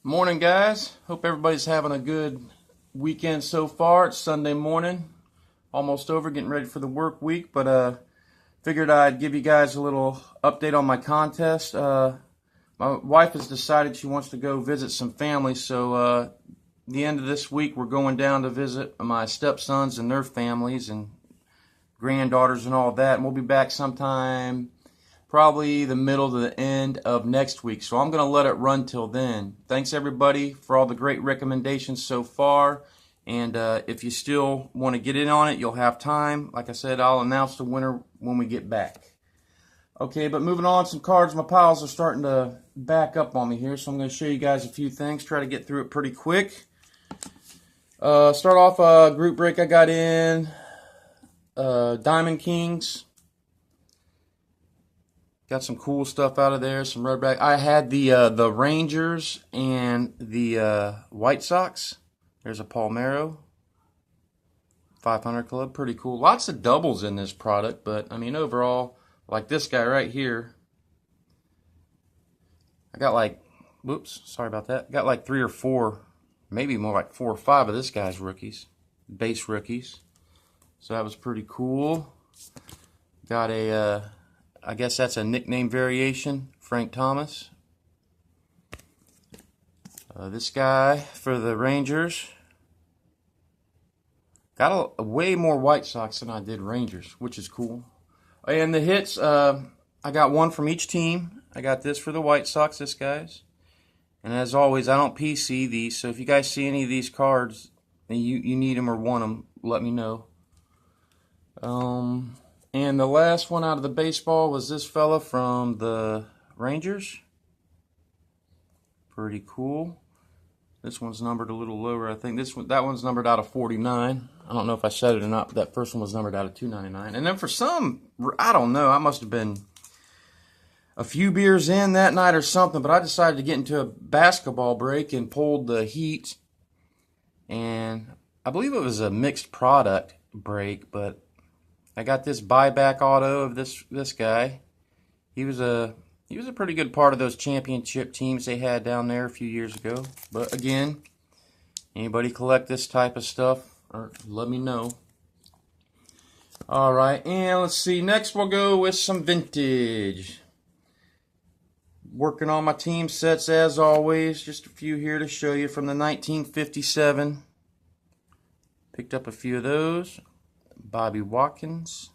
Morning, guys. Hope everybody's having a good weekend so far. It's Sunday morning, almost over, getting ready for the work week, but figured I'd give you guys a little update on my contest. My wife has decided she wants to go visit some family, so the end of this week we're going down to visit my stepsons and their families and granddaughters and all that, and we'll be back sometime probably the middle to the end of next week. So I'm going to let it run till then. Thanks everybody for all the great recommendations so far. And if you still want to get in on it, you'll have time. Like I said, I'll announce the winner when we get back. Okay, but moving on, some cards. My piles are starting to back up on me here, so I'm going to show you guys a few things. Try to get through it pretty quick. Start off a group break I got in. Diamond Kings. Got some cool stuff out of there, some red back. I had the Rangers and the White Sox. There's a Palmeiro 500 club, pretty cool. Lots of doubles in this product, but I mean overall, like this guy right here, I got like, whoops, sorry about that. Got like 3 or 4, maybe more like 4 or 5 of this guy's rookies, base rookies. So that was pretty cool. Got a I guess that's a nickname variation, Frank Thomas. This guy for the Rangers. Got a way more White Sox than I did Rangers, which is cool. And the hits, I got one from each team. I got this for the White Sox, this guy's. And as always, I don't PC these, so if you guys see any of these cards and you need them or want them, let me know. And the last one out of the baseball was this fella from the Rangers. Pretty cool. This one's numbered a little lower. I think that one's numbered out of 49. I don't know if I said it or not, but that first one was numbered out of 299. And then for some, I don't know, I must have been a few beers in that night or something, but I decided to get into a basketball break and pulled the Heat. And I believe it was a mixed product break, but I got this buyback auto of this guy. He was a pretty good part of those championship teams they had down there a few years ago. But again, anybody collect this type of stuff, or let me know. All right, and let's see. Next we'll go with some vintage. Working on my team sets as always. Just a few here to show you from the 1957. Picked up a few of those. Bobby Watkins,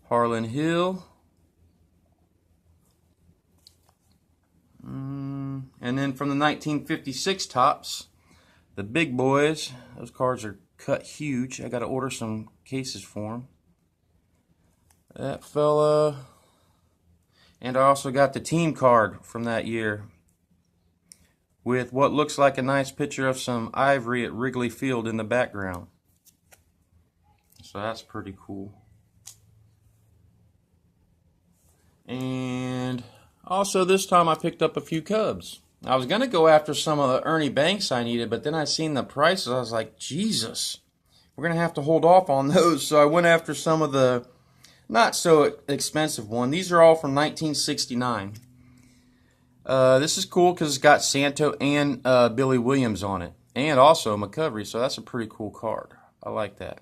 Harlan Hill, and then from the 1956 tops, the big boys. Those cards are cut huge. I got to order some cases for them. That fella, and I also got the team card from that year, with what looks like a nice picture of some ivory at Wrigley Field in the background. So that's pretty cool. And also this time I picked up a few Cubs. I was going to go after some of the Ernie Banks I needed, but then I seen the prices. I was like, Jesus, we're going to have to hold off on those. So I went after some of the not so expensive one. These are all from 1969. This is cool because it's got Santo and Billy Williams on it. And also McCovery, so that's a pretty cool card. I like that.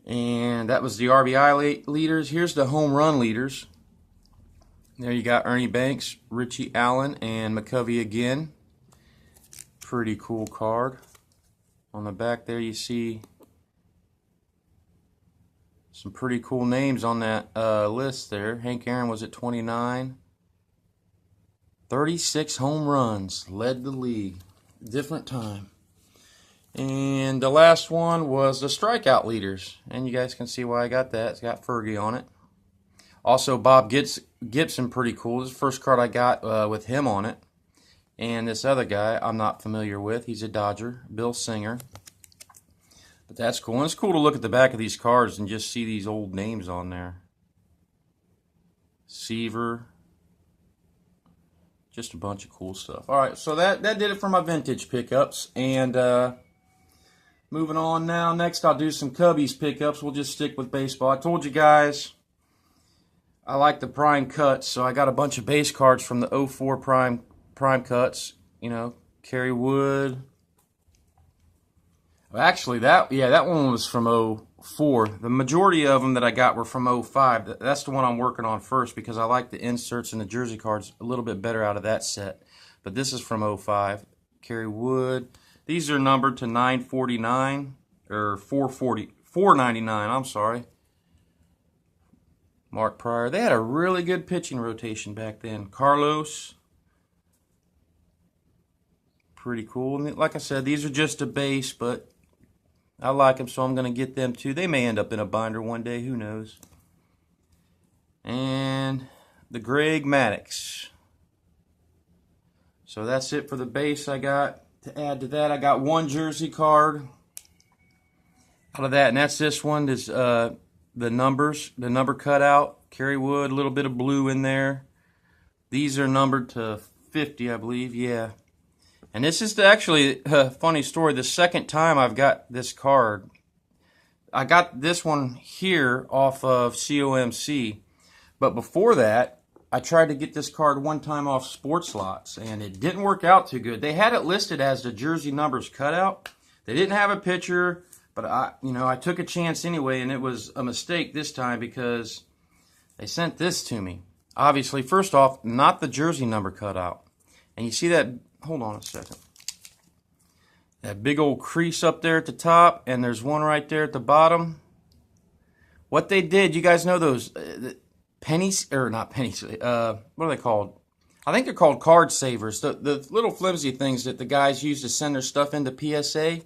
And that was the RBI leaders. Here's the home run leaders. There you got Ernie Banks, Richie Allen, and McCovey again. Pretty cool card. On the back there you see some pretty cool names on that list there. Hank Aaron was at 29. 36 home runs, led the league. Different time. And the last one was the strikeout leaders. And you guys can see why I got that. It's got Fergie on it. Also, Bob Gibson, pretty cool. This is the first card I got with him on it. And this other guy I'm not familiar with. He's a Dodger, Bill Singer. But that's cool. And it's cool to look at the back of these cards and just see these old names on there. Seaver. Just a bunch of cool stuff. All right, so that did it for my vintage pickups. And moving on now. Next, I'll do some Cubbies pickups. We'll just stick with baseball. I told you guys I like the prime cuts, so I got a bunch of base cards from the '04 prime cuts. You know, Kerry Wood. Actually, that one was from '04. The majority of them that I got were from '05. That's the one I'm working on first because I like the inserts and the jersey cards a little bit better out of that set. But this is from '05. Kerry Wood. These are numbered to 949 or 499. I'm sorry. Mark Pryor. They had a really good pitching rotation back then. Carlos. Pretty cool. And like I said, these are just a base, but I like them, so I'm going to get them too. They may end up in a binder one day. Who knows? And the Greg Maddux. So that's it for the base I got. To add to that, I got one jersey card out of that, and that's this one. Is the number cutout. Kerry Wood, a little bit of blue in there. These are numbered to 50, I believe. Yeah. And this is actually a funny story. The second time I've got this card, I got this one here off of COMC. But before that, I tried to get this card one time off Sports Lots, and it didn't work out too good. They had it listed as the jersey numbers cutout. They didn't have a picture, but I took a chance anyway, and it was a mistake this time because they sent this to me. Obviously, first off, not the jersey number cutout. And you see that, hold on a second. That big old crease up there at the top, and there's one right there at the bottom. What they did, you guys know those pennies, or not pennies, what are they called? I think they're called card savers. The little flimsy things that the guys use to send their stuff into PSA.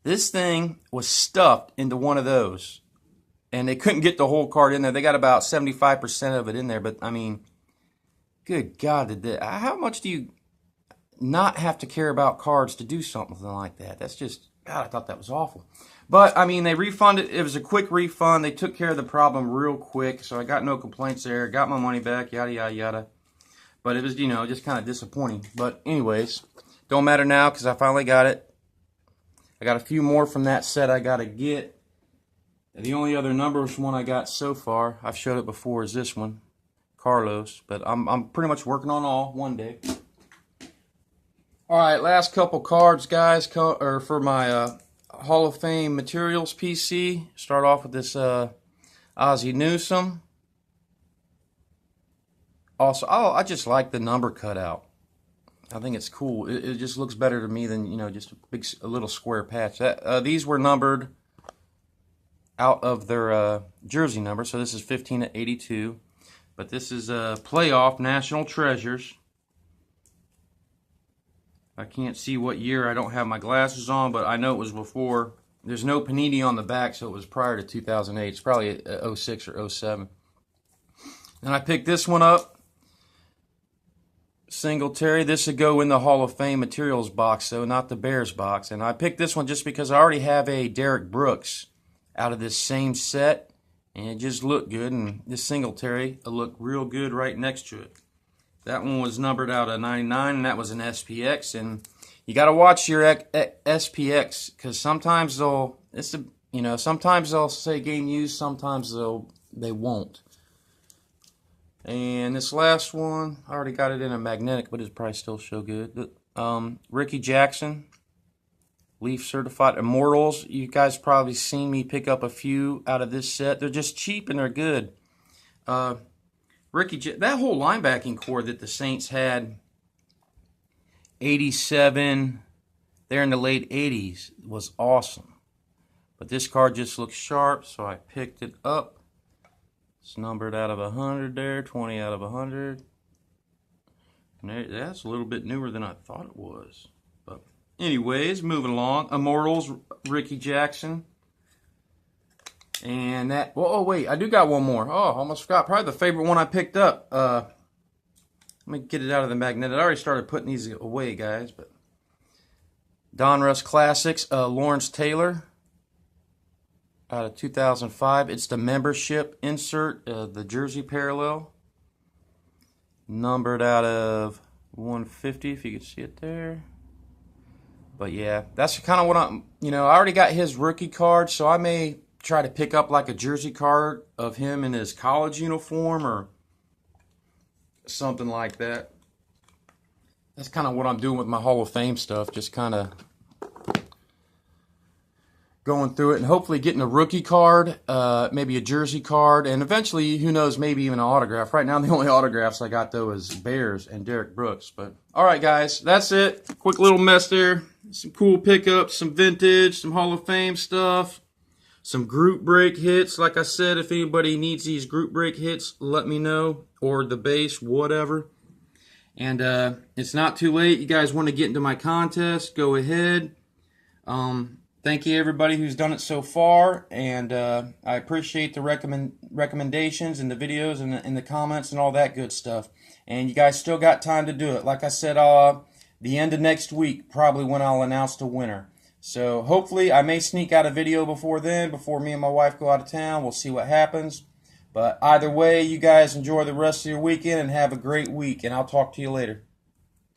This thing was stuffed into one of those. And they couldn't get the whole card in there. They got about 75% of it in there. But, I mean, good God, how much do you not have to care about cards to do something like that? That's just, God, I thought that was awful. But, I mean, they refunded. It was a quick refund. They took care of the problem real quick. So I got no complaints there. Got my money back, yada, yada, yada. But it was, just kind of disappointing. But anyways, don't matter now because I finally got it. I got a few more from that set I got to get. The only other numbers one I got so far, I've showed it before, is this one, Carlos. But I'm pretty much working on all one day. All right, last couple cards, guys, for my Hall of Fame Materials PC. Start off with this Ozzie Newsome. Also, I just like the number cutout. I think it's cool. It just looks better to me than, just a little square patch. These were numbered out of their jersey number. So this is 15/82. But this is Playoff National Treasures. I can't see what year. I don't have my glasses on, but I know it was before. There's no Panini on the back, so it was prior to 2008. It's probably 06 or 07. And I picked this one up. Singletary. This would go in the Hall of Fame Materials box, though, not the Bears box. And I picked this one just because I already have a Derek Brooks out of this same set, and it just looked good. And this Singletary will look real good right next to it. That one was numbered out of 99, and that was an SPX. And you got to watch your SPX because sometimes sometimes they'll say game used, sometimes they won't. And this last one, I already got it in a magnetic, but it'll probably still show good. Ricky Jackson, Leaf Certified Immortals. You guys probably seen me pick up a few out of this set. They're just cheap and they're good. That whole linebacking core that the Saints had, 87, there in the late 80s, was awesome. But this card just looks sharp, so I picked it up. It's numbered out of 100 there, 20 out of 100. And that's a little bit newer than I thought it was. But anyways, moving along. Immortals, Ricky Jackson. And that, oh wait, I do got one more. Oh, almost forgot. Probably the favorite one I picked up. Let me get it out of the magnet. I already started putting these away, guys. But Donruss Classics, Lawrence Taylor. Out of 2005. It's the membership insert, the jersey parallel. Numbered out of 150, if you can see it there. But yeah, that's kind of what I already got his rookie card, so I may try to pick up like a jersey card of him in his college uniform or something like that. That's kind of what I'm doing with my Hall of Fame stuff, just kind of going through it and hopefully getting a rookie card, maybe a jersey card, and eventually, who knows, maybe even an autograph. Right now, the only autographs I got, though, is Bears and Derrick Brooks. But all right, guys, that's it. Quick little mess there. Some cool pickups, some vintage, some Hall of Fame stuff, some group break hits. Like I said, if anybody needs these group break hits, let me know, or the base, whatever. And it's not too late. You guys want to get into my contest, go ahead. Thank you, everybody who's done it so far, and I appreciate the recommendations and the videos and the comments and all that good stuff. And you guys still got time to do it. Like I said, the end of next week, probably when I'll announce the winner. So hopefully I may sneak out a video before then, before me and my wife go out of town. We'll see what happens. But either way, you guys enjoy the rest of your weekend and have a great week, and I'll talk to you later.